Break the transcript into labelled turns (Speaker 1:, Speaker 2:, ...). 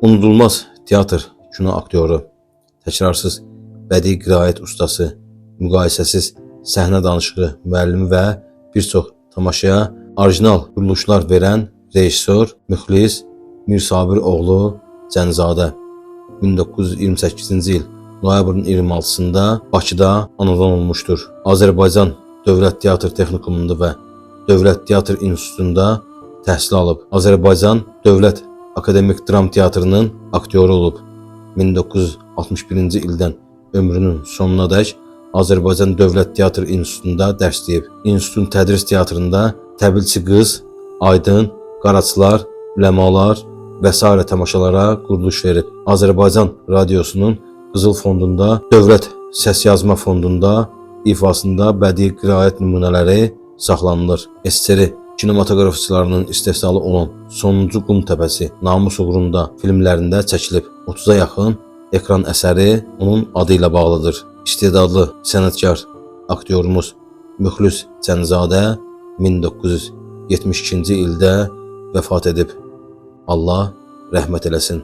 Speaker 1: Unudulmaz teatr kino aktyoru, təkrarsız bədii qiraət ustası, müqayisəsiz səhnə danışığı, müəllimi və bir çox tamaşaya orijinal quruluşlar verən rejissor Müxlis Mirsabir oğlu Cənizadə 1928-ci il noyabrın 26-sında Bakıda anadan olmuşdur. Azərbaycan Dövlət Teatr Texnikumunda və Dövlət Teatr İnstitutunda təhsil alıb. Azərbaycan Dövlət Akademik Dram Teatrının aktyoru olub. 1961-ci ildən ömrünün sonunadək Azərbaycan Dövlət Teatr İnstitutunda dərsləyib. İnstitutun tədris teatrında Təbilçi qız, Aydın, Qaraçılar, Ləmalar və s. tamaşalara quruluş verib. Azərbaycan Radiosunun Qızıl Fondunda, Dövlət Səs Yazma Fondunda ifasında bədii qiraət nümunələri saxlanılır. SSR kinematoqrafçılarının istehsalı olan Sonuncu Qum Təpəsi, Namus uğrunda filmlərində çəkilib. 30-a yaxın ekran əsəri onun adı ilə bağlıdır. İstedadlı sənətkar aktyorumuz Müxlis Cənizadə 1972-ci ildə vəfat edib. Allah rəhmət eləsin.